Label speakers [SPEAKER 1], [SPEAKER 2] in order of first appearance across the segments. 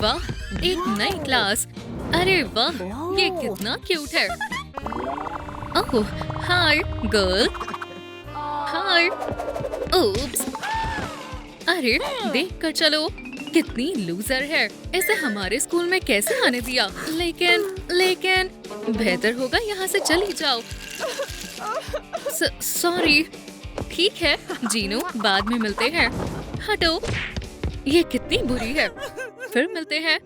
[SPEAKER 1] वाह, एक नई क्लास। अरे वाह, ये कितना क्यूट है। ओह, हाय गर्ल। हाय। ओप्स। अरे देख कर चलो, कितनी लूजर है। इसे हमारे स्कूल में कैसे आने दिया? लेकिन बेहतर होगा यहाँ से चली जाओ। सॉरी। ठीक है जीनू, बाद में मिलते हैं। हटो, ये कितनी बुरी है। फिर मिलते हैं।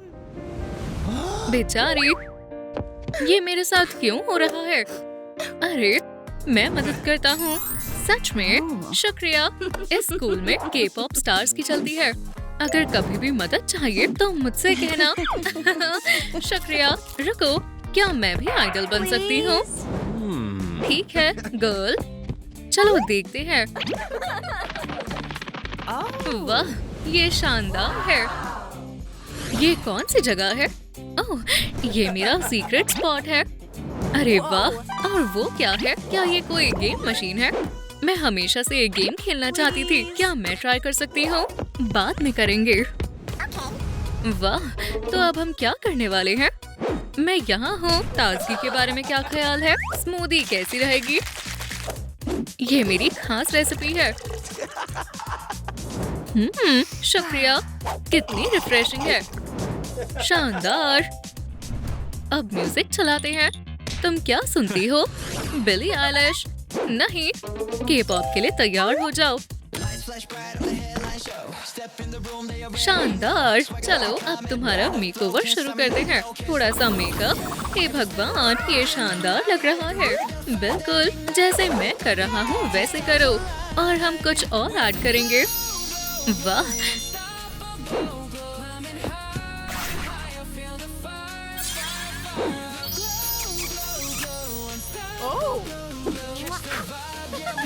[SPEAKER 1] बेचारी, ये मेरे साथ क्यों हो रहा है? अरे मैं मदद करता हूँ। सच में शुक्रिया। इस स्कूल में के-पॉप स्टार्स की चलती है। अगर कभी भी मदद चाहिए तो मुझसे कहना। शुक्रिया। रुको, क्या मैं भी आइडल बन सकती हूँ? ठीक है गर्ल, चलो देखते हैं। वाह, ये शानदार है। ये कौन सी जगह है? ओह, ये मेरा सीक्रेट स्पॉट है। अरे वाह, और वो क्या है? क्या ये कोई गेम मशीन है? मैं हमेशा से एक गेम खेलना चाहती थी। क्या मैं ट्राई कर सकती हूँ? बाद में करेंगे। वाह, तो अब हम क्या करने वाले हैं? मैं यहाँ हूँ। ताजगी के बारे में क्या ख्याल है? स्मूदी कैसी रहेगी? ये मेरी खास रेसिपी है। शुक्रिया। कितनी रिफ्रेशिंग है। शानदार। अब म्यूजिक चलाते हैं। तुम क्या सुनती हो? Billie Eilish? नहीं, के-पॉप के लिए तैयार हो जाओ। शानदार। चलो अब तुम्हारा मेकओवर शुरू करते हैं। थोड़ा सा मेकअप। हे भगवान, ये शानदार लग रहा है। बिल्कुल जैसे मैं कर रहा हूँ वैसे करो। और हम कुछ और ऐड करेंगे। वाह,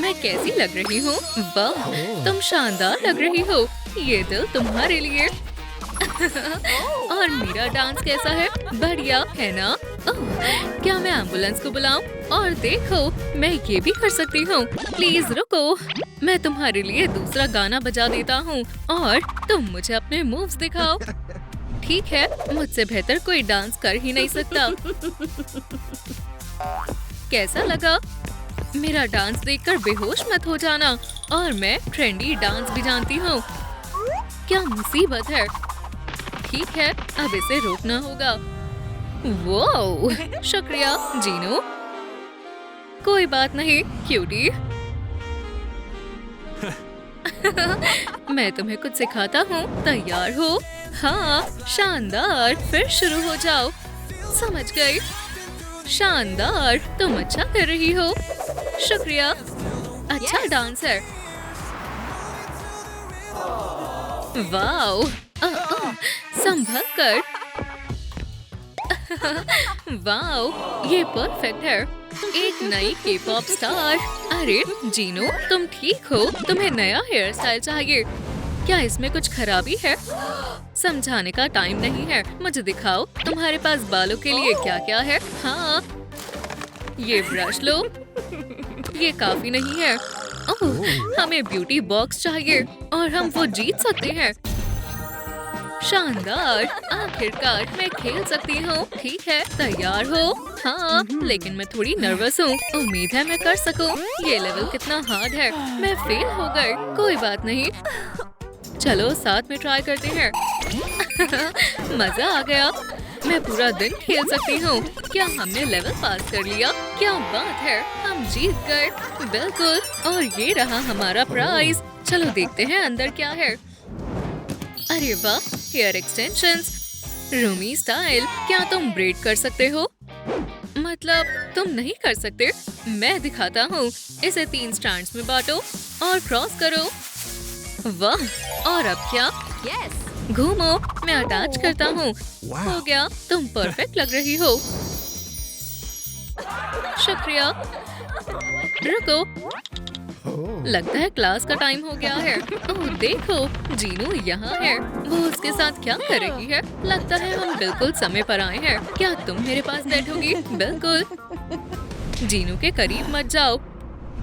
[SPEAKER 1] मैं कैसी लग रही हूँ? वाह, तुम शानदार लग रही हो। ये दिल तुम्हारे लिए। और मेरा डांस कैसा है? बढ़िया है ना? ओह, क्या मैं एम्बुलेंस को बुलाऊं? और देखो, मैं ये भी कर सकती हूँ। प्लीज रुको, मैं तुम्हारे लिए दूसरा गाना बजा देता हूँ और तुम मुझे अपने मूव्स दिखाओ। ठीक है, मुझसे बेहतर कोई डांस कर ही नहीं सकता। कैसा लगा? मेरा डांस देखकर बेहोश मत हो जाना। और मैं ट्रेंडी डांस भी जानती हूँ। क्या मुसीबत है। ठीक है, अब इसे रोकना होगा। वो शुक्रिया जीनू। कोई बात नहीं क्यूटी। मैं तुम्हें कुछ सिखाता हूँ। तैयार हो? हाँ, शानदार। फिर शुरू हो जाओ। समझ गई। शानदार, तुम अच्छा कर रही हो। शुक्रिया। अच्छा डांस है। वाओ, संभल कर। वाओ, ये परफेक्ट है। एक नई के-पॉप स्टार। अरे जीनू, तुम ठीक हो? तुम्हें नया हेयर स्टाइल चाहिए? क्या इसमें कुछ खराबी है? समझाने का टाइम नहीं है। मुझे दिखाओ तुम्हारे पास बालों के लिए क्या क्या है। हाँ, ये ब्रश लो। ये काफी नहीं है। ओह, हमें ब्यूटी बॉक्स चाहिए और हम वो जीत सकते हैं। शानदार, आखिरकार मैं खेल सकती हूँ। ठीक है, तैयार हो? हाँ, लेकिन मैं थोड़ी नर्वस हूँ। उम्मीद है मैं कर सकूँ। ये लेवल कितना हार्ड है। मैं फेल हो गई। कोई बात नहीं, चलो साथ में ट्राई करते हैं। मजा आ गया। मैं पूरा दिन खेल सकती हूँ। क्या हमने लेवल पास कर लिया? क्या बात है, हम जीत गए। बिल्कुल, और ये रहा हमारा प्राइज। चलो देखते हैं अंदर क्या है। अरे वाह, हेयर एक्सटेंशंस, रूमी स्टाइल। क्या तुम ब्रेड कर सकते हो? मतलब तुम नहीं कर सकते? मैं दिखाता हूँ। इसे 3 स्ट्रैंड्स में बांटो और क्रॉस करो। वाह, और अब क्या? घूमो, मैं अटैच करता हूँ। हो गया, तुम परफेक्ट लग रही हो। शुक्रिया। रुको, लगता है क्लास का टाइम हो गया है। ओह देखो, जीनू यहाँ है। वो उसके साथ क्या कर रही है? लगता है हम बिल्कुल समय पर आए हैं। क्या तुम मेरे पास बैठोगी? बिल्कुल। जीनू के करीब मत जाओ।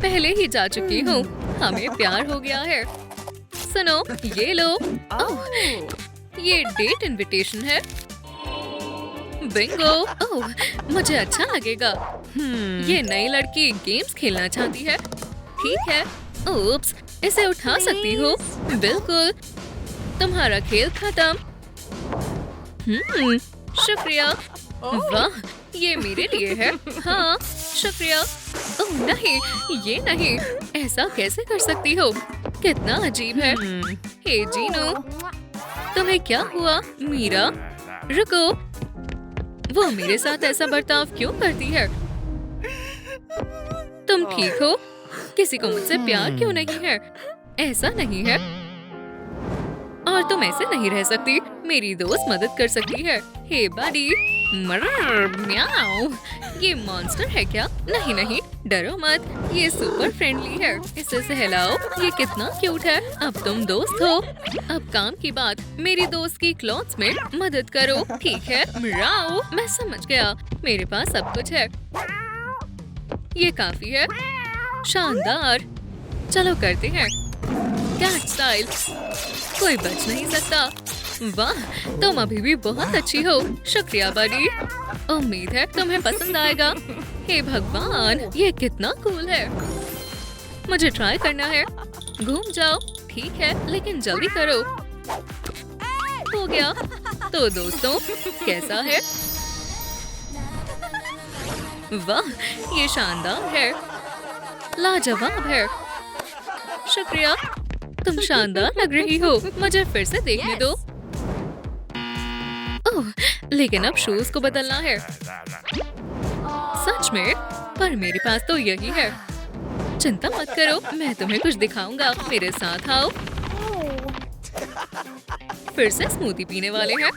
[SPEAKER 1] पहले ही जा चुकी हूँ। हमें प्यार हो गया है। सुनो, ये लो। ओह, ये डेट इनविटेशन है। बिंगो। ओह, मुझे अच्छा लगेगा। ये नई लड़की गेम्स खेलना चाहती है। ठीक है। ओप्स, इसे उठा सकती हो। बिल्कुल। तुम्हारा खेल खत्म। शुक्रिया। वाह, ये मेरे लिए है। हाँ, शुक्रिया। ओह नहीं, ये नहीं। ऐसा कैसे कर सकती हो? कितना अजीब है। हे जीनू, तुम्हें क्या हुआ? मीरा, रुको। वो मेरे साथ ऐसा बर्ताव क्यों करती है? तुम ठीक हो? किसी को मुझसे प्यार क्यों नहीं है? ऐसा नहीं है। और तुम ऐसे नहीं रह सकती। मेरी दोस्त मदद कर सकती है। हे बडी। म्याऊ। ये मॉन्स्टर है क्या? नहीं नहीं, डरो मत। ये सुपर फ्रेंडली है। इसे सहलाओ। ये कितना क्यूट है। अब तुम दोस्त हो। अब काम की बात। मेरी दोस्त की क्लॉथ्स में मदद करो। ठीक है म्याऊ, मैं समझ गया। मेरे पास सब कुछ है। ये काफी है। शानदार। चलो करते हैं कैट स्टाइल। कोई बच नहीं सकता। वाह, तुम अभी भी बहुत अच्छी हो। शुक्रिया बडी। उम्मीद है तुम्हें पसंद आएगा। हे भगवान, ये कितना कूल है। मुझे ट्राई करना है। घूम जाओ। ठीक है, लेकिन जल्दी करो। हो गया। तो दोस्तों, कैसा है? वाह, ये शानदार है। लाजवाब है। शुक्रिया, तुम शानदार लग रही हो। मुझे फिर से देखने दो। ओह, लेकिन अब शूज को बदलना है। सच में? पर मेरे पास तो यही है। चिंता मत करो, मैं तुम्हें कुछ दिखाऊंगा। मेरे साथ आओ। फिर से स्मूदी पीने वाले हैं?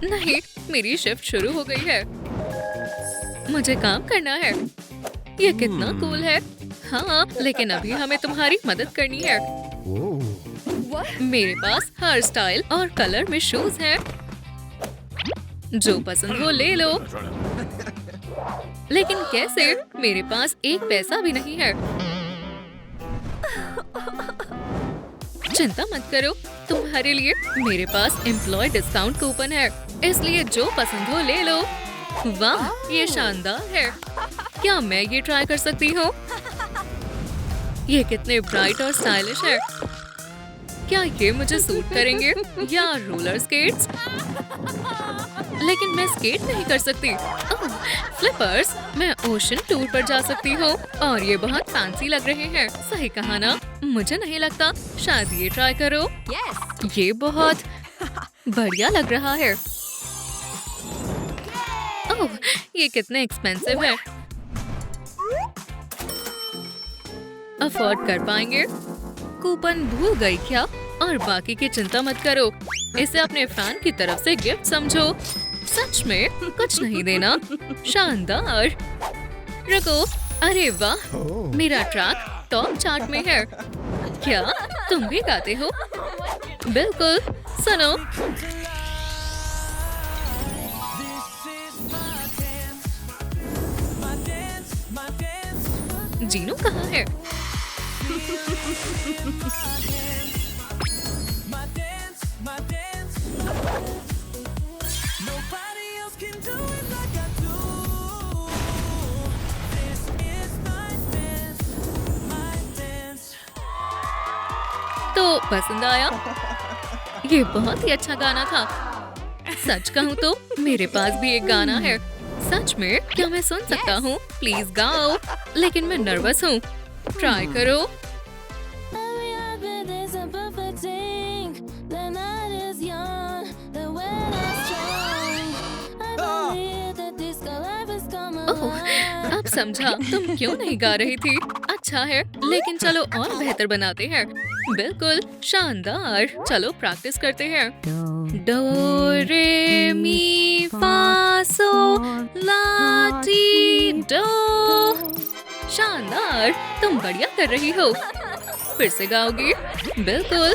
[SPEAKER 1] नहीं, मेरी शिफ्ट शुरू हो गई है। मुझे काम करना है। ये कितना कूल है। हाँ, लेकिन अभी हमें तुम्हारी मदद करनी है। मेरे पास हर स्टाइल और कलर में शूज हैं। जो पसंद हो ले लो। लेकिन कैसे? मेरे पास एक पैसा भी नहीं है। चिंता मत करो, तुम्हारे लिए मेरे पास एम्प्लॉय डिस्काउंट कूपन है, इसलिए जो पसंद हो ले लो। वाह, ये शानदार है। क्या मैं ये ट्राई कर सकती हूँ? ये कितने ब्राइट और स्टाइलिश है। क्या ये मुझे सूट करेंगे या रोलर स्केट्स? लेकिन मैं स्केट नहीं कर सकती। ओह, फ्लिपर्स। मैं ओशन टूर पर जा सकती हूँ और ये बहुत फैंसी लग रहे हैं। सही कहा ना? मुझे नहीं लगता। शायद ये ट्राई करो। ये बहुत बढ़िया लग रहा है। ओह, ये कितने एक्सपेंसिव है। अफोर्ड कर पाएंगे? कूपन भूल गई क्या? और बाकी की चिंता मत करो। इसे अपने फैन की तरफ से गिफ्ट समझो। सच में कुछ नहीं देना। शानदार। रुको। अरे वाह, मेरा ट्रैक टॉप चार्ट में है। क्या तुम भी गाते हो? बिल्कुल। सुनो। जीनू कहाँ है? तो पसंद आया? ये बहुत ही अच्छा गाना था। सच कहूँ तो मेरे पास भी एक गाना है। सच में? क्या मैं सुन सकता हूँ? प्लीज गाओ। लेकिन मैं नर्वस हूँ। ट्राई करो। ओह, अब समझा तुम क्यों नहीं गा रही थी। अच्छा है, लेकिन चलो और बेहतर बनाते हैं। बिल्कुल शानदार। चलो प्रैक्टिस करते हैं। डो रे मी फा सो ला टी डो। शानदार, तुम बढ़िया कर रही हो। फिर से गाओगी? बिल्कुल।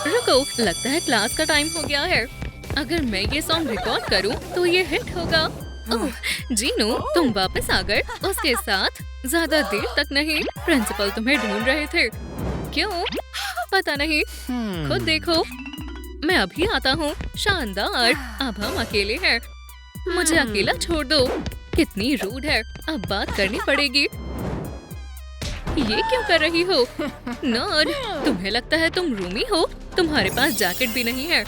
[SPEAKER 1] रुको, लगता है क्लास का टाइम हो गया है। अगर मैं ये सॉन्ग रिकॉर्ड करूं तो ये हिट होगा। ओह, जीनू, तुम वापस आ गए। उसके साथ ज्यादा देर तक नहीं। प्रिंसिपल तुम्हें ढूंढ रहे थे। क्यों? पता नहीं, खुद देखो। मैं अभी आता हूँ। शानदार, अब हम अकेले हैं। मुझे अकेला छोड़ दो। कितनी रूड है, अब बात करनी पड़ेगी। ये क्यों कर रही हो? नर्ड, तुम्हें लगता है तुम रूमी हो? तुम्हारे पास जैकेट भी नहीं है।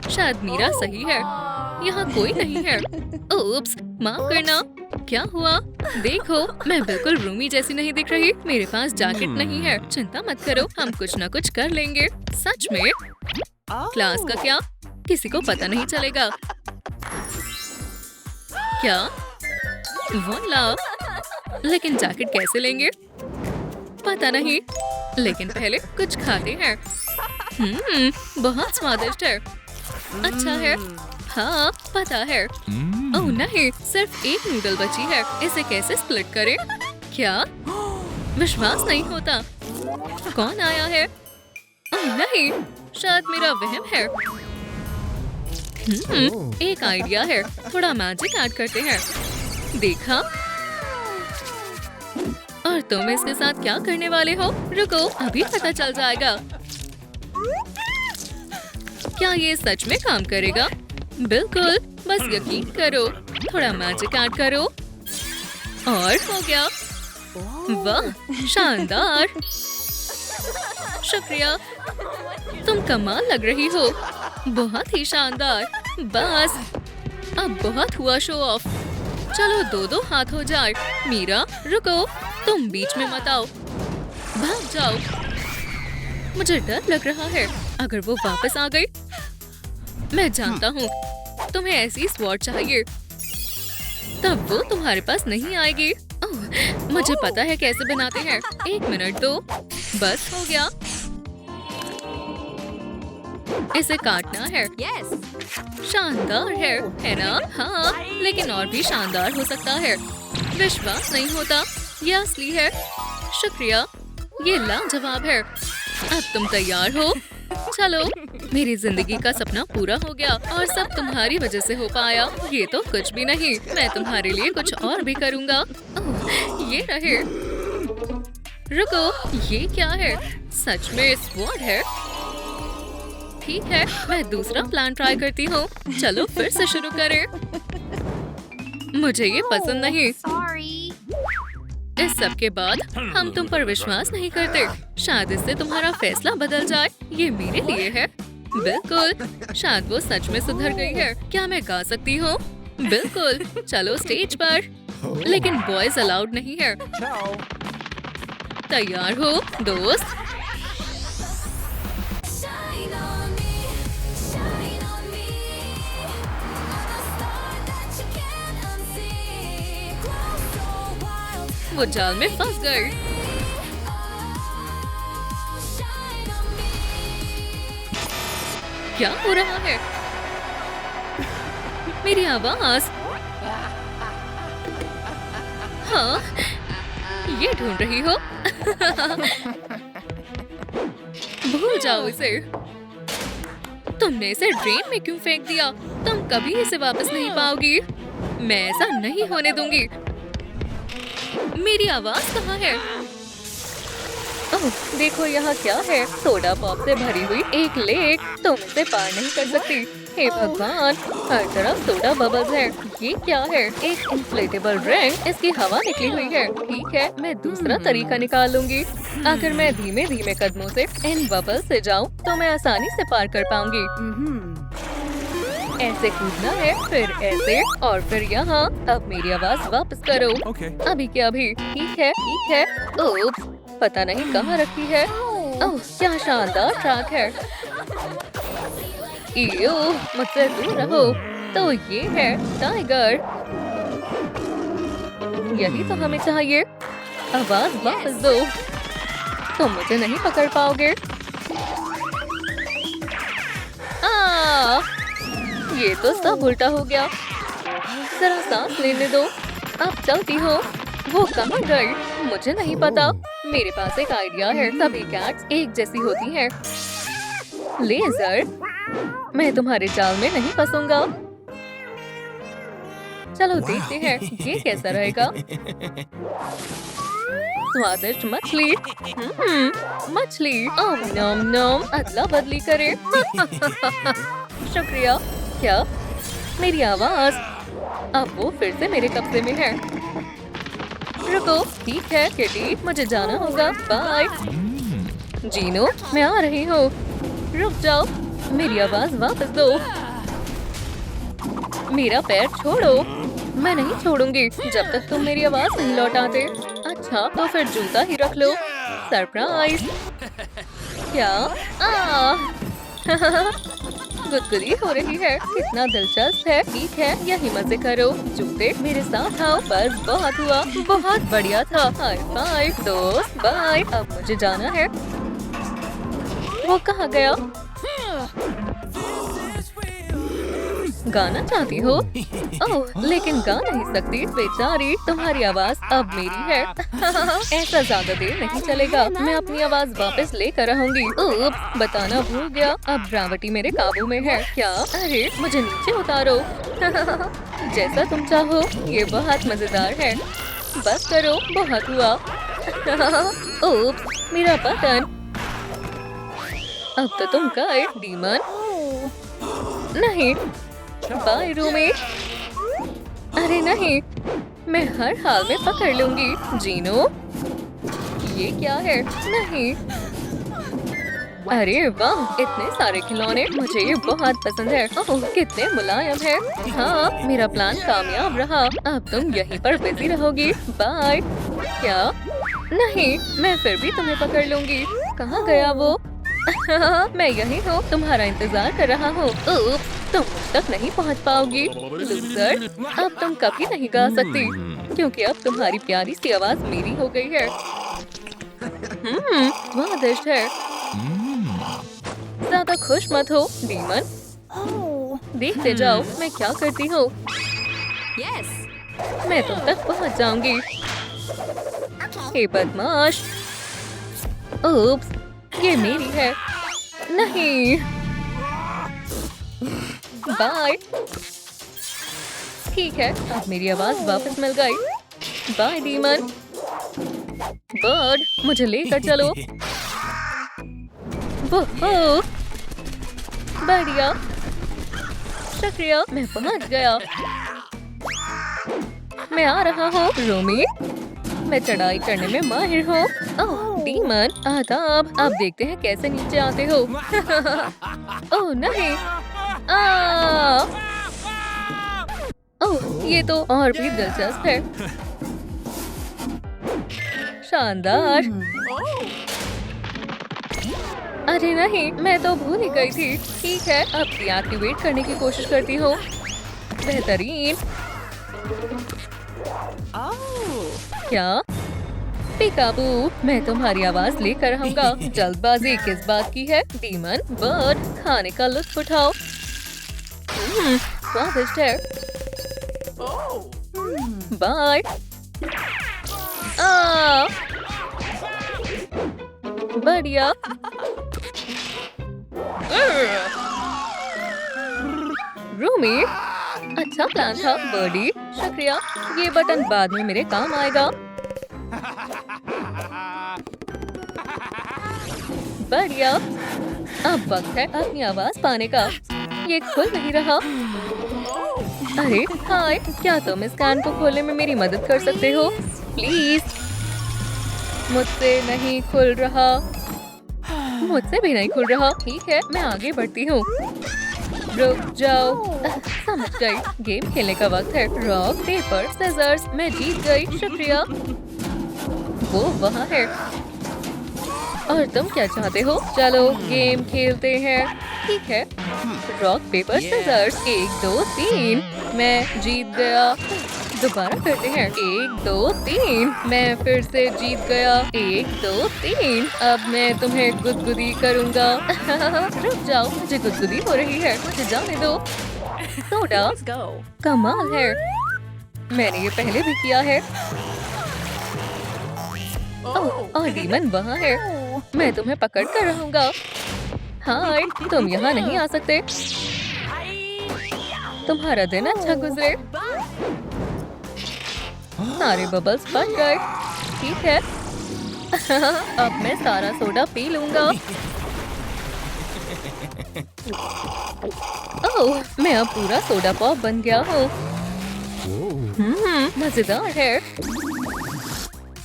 [SPEAKER 1] शायद मीरा सही है, यहाँ कोई नहीं है। ओप्स, माफ करना। क्या हुआ? देखो, मैं बिल्कुल रूमी जैसी नहीं दिख रही। मेरे पास जैकेट नहीं है। चिंता मत करो, हम कुछ न कुछ कर लेंगे। सच में? क्लास का क्या? किसी को पता नहीं चलेगा। क्या? वॉला! लेकिन जैकेट कैसे लेंगे? पता नहीं, लेकिन पहले कुछ खाते हैं। बहुत स्वादिष्ट है। अच्छा है। हाँ, पता है। ओह नहीं, सिर्फ एक नूडल बची है। इसे कैसे स्प्लिट करें? क्या? विश्वास नहीं होता। कौन आया है? ओह नहीं, शायद मेरा वहम है। एक आइडिया है। थोड़ा मैजिक ऐड करते हैं। देखा? और तुम इसके साथ क्या करने वाले हो? रुको, अभी पता चल जाएगा। क्या ये सच में काम करेगा? बिल्कुल, बस यकीन करो। थोड़ा मैजिक ऐड करो और हो गया। वाह, शानदार। शुक्रिया, तुम कमाल लग रही हो। बहुत ही शानदार। बस, अब बहुत हुआ शो ऑफ। चलो दो हाथ हो जाए। मीरा, रुको, तुम बीच में मत आओ। भाग जाओ। मुझे डर लग रहा है, अगर वो वापस आ गई। मैं जानता हूँ, तुम्हें ऐसी स्वॉर्ड चाहिए, तब वो तुम्हारे पास नहीं आएगी। ओह, मुझे पता है कैसे बनाते हैं। 1 मिनट दो। बस हो गया। इसे काटना है। शानदार है ना? हाँ, लेकिन और भी शानदार हो सकता है। विश्वास नहीं होता, ये असली है। शुक्रिया, ये लाजवाब है। अब तुम तैयार हो? चलो, मेरी जिंदगी का सपना पूरा हो गया और सब तुम्हारी वजह से हो पाया। ये तो कुछ भी नहीं, मैं तुम्हारे लिए कुछ और भी करूँगा। ओह, ये रहे। रुको, ये क्या है? सच में स्वॉर्ड है? ठीक है, मैं दूसरा प्लान ट्राई करती हूँ। चलो फिर से शुरू करें। मुझे ये पसंद नहीं। इस सब के बाद हम तुम पर विश्वास नहीं करते। शायद इससे तुम्हारा फैसला बदल जाए। ये मेरे लिए है। बिल्कुल, शायद वो सच में सुधर गई है। क्या मैं गा सकती हूँ? बिल्कुल, चलो स्टेज पर। लेकिन बॉयज अलाउड नहीं है। तैयार हो दोस्त? वो जाल में फंस गए। क्या हो रहा है? मेरी आवाज। हाँ, ये ढूंढ रही हो? भूल जाओ इसे। तुमने इसे ड्रेन में क्यों फेंक दिया? तुम कभी इसे वापस नहीं पाओगी। मैं ऐसा नहीं होने दूंगी। मेरी आवाज कहाँ है? ओह, देखो यहाँ क्या है? सोडा पॉप से भरी हुई एक लेक। तुम इसे पार नहीं कर सकती। हे भगवान, हर तरफ सोडा बबल्स है। ये क्या है? एक इन्फ्लेटेबल रिंग। इसकी हवा निकली हुई है। ठीक है, मैं दूसरा तरीका निकाल लूंगी। अगर मैं धीमे धीमे कदमों से इन बबल्स से जाऊँ, तो मैं आसानी से पार कर पाऊंगी। ऐसे कूदना है, फिर ऐसे और फिर यहाँ। अब मेरी आवाज वापस करो। अभी क्या अभी? ठीक है, ठीक है। ओप्स, पता नहीं कहाँ रखी है। ओह, क्या शानदार ट्रैक है। इयो, मुझसे दूर रहो। तो ये है टाइगर। यही तो हमें चाहिए। आवाज वापस दो। तुम मुझे नहीं पकड़ पाओगे। ये तो सब उल्टा हो गया। जरा सांस लेने दो। अब चलती हो। वो कहाँ गई? मुझे नहीं पता। मेरे पास एक आइडिया है। सभी कैट्स एक जैसी होती हैं। लेजर, मैं तुम्हारे जाल में नहीं फंसूंगा। चलो देखते हैं ये कैसा रहेगा। स्वादिष्ट मछली। मछली। ओम नम नम। अदला बदली करे। शुक्रिया। क्या? मेरी आवाज। अब वो फिर से मेरे कब्जे में है। रुको। ठीक है किटी, मुझे जाना होगा। बाय। जीनो, मैं आ रही हूँ। रुक जाओ। मेरी आवाज वापस दो। मेरा पैर छोड़ो। मैं नहीं छोड़ूंगी जब तक तुम मेरी आवाज नहीं लौटाते। अच्छा, तो फिर जूता ही रख लो। सरप्राइज। क्या? गुदगुदी हो रही है। कितना दिलचस्प है। ठीक है, यही मजे करो। जूते मेरे साथ आओ। बस बहुत हुआ। बहुत बढ़िया था। हाय बाय दोस्त। बाय। अब मुझे जाना है। वो कहाँ गया? गाना चाहती हो? ओह, लेकिन गा नहीं सकती बेचारी। तुम्हारी आवाज अब मेरी है। ऐसा ज्यादा देर नहीं चलेगा। मैं अपनी आवाज वापस लेकर रहूंगी। बताना भूल गया। अब रावटी मेरे काबू में है। क्या? अरे मुझे नीचे उतारो। जैसा तुम चाहो। ये बहुत मजेदार है। बस करो। बहुत हुआ। ओप्स, मेरा बटन। अब तो तुम गए डीमन। नहीं। बाय रूमी। अरे नहीं, मैं हर हाल में पकड़ लूंगी। जीनो, ये क्या है? नहीं। अरे वाह, इतने सारे खिलौने। मुझे ये बहुत पसंद है। ओह, कितने मुलायम है। हाँ, मेरा प्लान कामयाब रहा। अब तुम यहीं पर बिजी रहोगी। बाय। क्या? नहीं, मैं फिर भी तुम्हें पकड़ लूंगी। कहाँ गया वो? मैं यही हूँ। तुम्हारा इंतजार कर रहा हूँ। तुम मुझ तक नहीं पहुँच पाओगी। लूज़र, अब तुम कभी नहीं गा सकती, क्योंकि अब तुम्हारी प्यारी सी आवाज मेरी हो गई है। स्वादिष्ट है। ज्यादा खुश मत हो डीमन। देखते जाओ मैं क्या करती हूँ। मैं तुम तक पहुँच जाऊंगी। हे बदमाश। ओप्स, ये मेरी है। नहीं। बाय। ठीक है, अब मेरी आवाज वापस मिल गई। Bye demon. बर्ड, मुझे लेकर चलो। वो बढ़िया। शुक्रिया, मैं पहुंच गया। मैं आ रहा हूँ रूमी। मैं चढ़ाई करने में माहिर हूँ। ओह डीमन, आदाब। अब देखते हैं कैसे नीचे आते हो। ओह नहीं। ओह, ये तो और भी दिलचस्प है। शानदार। अरे नहीं, मैं तो भूल ही गई थी। ठीक है, अब डीएक्टिवेट करने की कोशिश करती हूँ। बेहतरीन। क्या? पिकाबू, मैं तुम्हारी आवाज लेकर आऊंगा। जल्दबाजी किस बात की है? डीमन बर्ड, खाने का लुत्फ उठाओ। स्वादिष्ट है। बाय। बढ़िया। रूमी, अच्छा प्लान था बर्डी। शुक्रिया, ये बटन बाद में मेरे काम आएगा। बढ़िया। अब वक्त है अपनी आवाज पाने का। ये खुल नहीं रहा। अरे हाय, क्या तुम इस कान को खोलने में मेरी मदद कर सकते हो? प्लीज। मुझसे नहीं खुल रहा। मुझसे भी नहीं खुल रहा। ठीक है, मैं आगे बढ़ती हूँ। रुक जाओ। समझ गई। गेम खेलने का वक्त है। Rock paper scissors. मैं जीत गई। शुक्रिया। वो वहाँ है। और तुम क्या चाहते हो? चलो गेम खेलते हैं। ठीक है। Rock paper scissors. 1 2 3। मैं जीत गया। दोबारा करते हैं। 1 2 3। मैं फिर से जीत गया। 1 2 3। अब मैं तुम्हें गुदगुदी करूंगा। रुक जाओ, मुझे गुदगुदी हो रही है। मुझे जाने दो। सोडा, कमाल है। मैंने ये पहले भी किया है। ओह, और डीमन वहाँ है। मैं तुम्हें पकड़ कर रहूंगा। हाय, तुम यहाँ नहीं आ सकते। तुम्हारा दिन अच्छा गुजरे। सारे बबल्स फट गए। ठीक है। अब मैं सारा सोडा पी लूंगा। ओह, मैं अब पूरा सोडा पॉप बन गया हूँ। मजेदार है।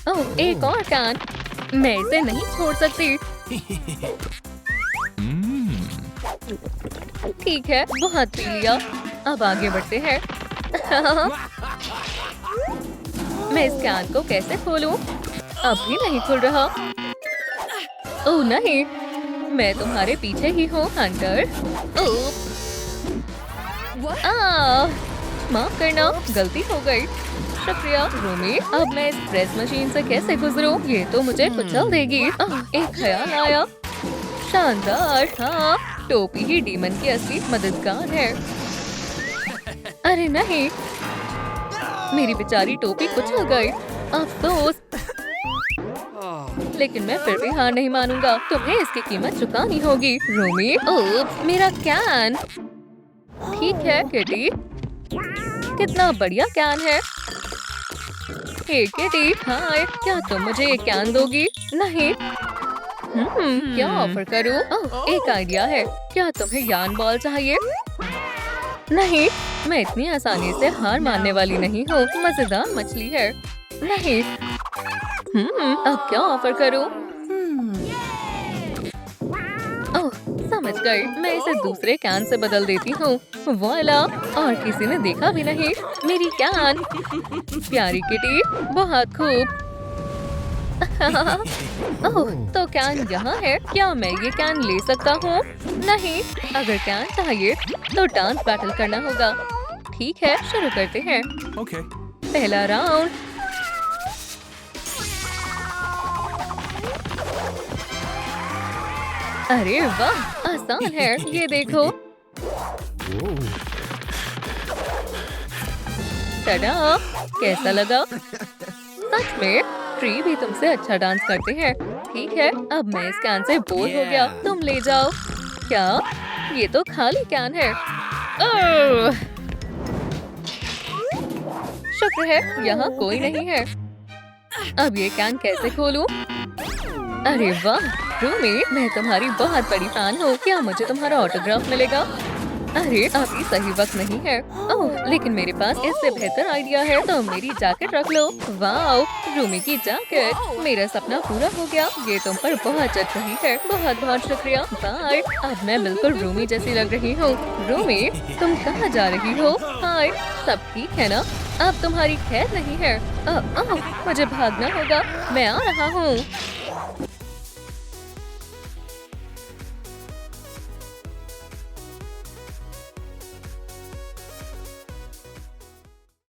[SPEAKER 1] ओह, एक और कैन। मैं इसे नहीं छोड़ सकती। ठीक है, बहुत पी लिया। अब आगे बढ़ते हैं। मैं इस कैन को कैसे खोलूं? अब भी नहीं खुल रहा। ओह नहीं, मैं तुम्हारे पीछे ही हूँ हंटर। ओह, माफ करना, गलती हो गई। शुक्रिया रूमी। अब मैं इस प्रेस मशीन से कैसे गुजरूं? ये तो मुझे कुचल देगी। एक ख्याल आया। शानदार। हाँ, टोपी ही डीमन की असली मददगार है। अरे नहीं, मेरी बेचारी टोपी कुचल गई। अफसोस। लेकिन मैं फिर भी हार नहीं मानूंगा। तुम्हें इसकी कीमत चुकानी होगी रूमी। ओह, मेरा कैन। ठीक है किटी, कितना बढ़िया कैन है। हे किटी, हाय, क्या तुम मुझे एक कैन दोगी? नहीं। क्या ऑफर करूं? ओह, एक आइडिया है। क्या तुम्हें यान बॉल चाहिए? नहीं, मैं इतनी आसानी से हार मानने वाली नहीं हूँ। मजेदार मछली है। नहीं। अब क्या ऑफर करूं? ओह, समझ गई। मैं इसे दूसरे कैन से बदल देती हूँ। वाला, और किसी ने देखा भी नहीं। मेरी कैन। प्यारी किटी, बहुत खूब। ओह, तो कैन यहाँ है। क्या मैं ये कैन ले सकता हूँ? नहीं, अगर कैन चाहिए तो डांस बैटल करना होगा। ठीक है, शुरू करते हैं।
[SPEAKER 2] Okay.
[SPEAKER 1] पहला राउंड। अरे वाह, आसान है। ये देखो। टडा, कैसा लगा? सच में ट्री भी तुमसे अच्छा डांस करते हैं। ठीक है, अब मैं इस कैन से बोर हो गया। तुम ले जाओ। क्या? ये तो खाली कैन है। ओह! शुक्र है यहाँ कोई नहीं है। अब ये कैन कैसे खोलूं? अरे वाह रूमी, मैं तुम्हारी बहुत बड़ी फैन हूँ। क्या मुझे तुम्हारा ऑटोग्राफ मिलेगा? अरे अभी सही वक्त नहीं है। ओह, लेकिन मेरे पास इससे बेहतर आइडिया है। तो मेरी जैकेट रख लो। वाओ, रूमी की जैकेट। मेरा सपना पूरा हो गया। ये तुम पर बहुत जच रही है। बहुत बहुत शुक्रिया। बाय। अब मैं बिल्कुल रूमी जैसी लग रही हूँ। रूमी, तुम कहाँ जा रही हो? हाय, सब ठीक है ना? अब तुम्हारी खैर नहीं है। मुझे भागना होगा। मैं आ रहा हूँ।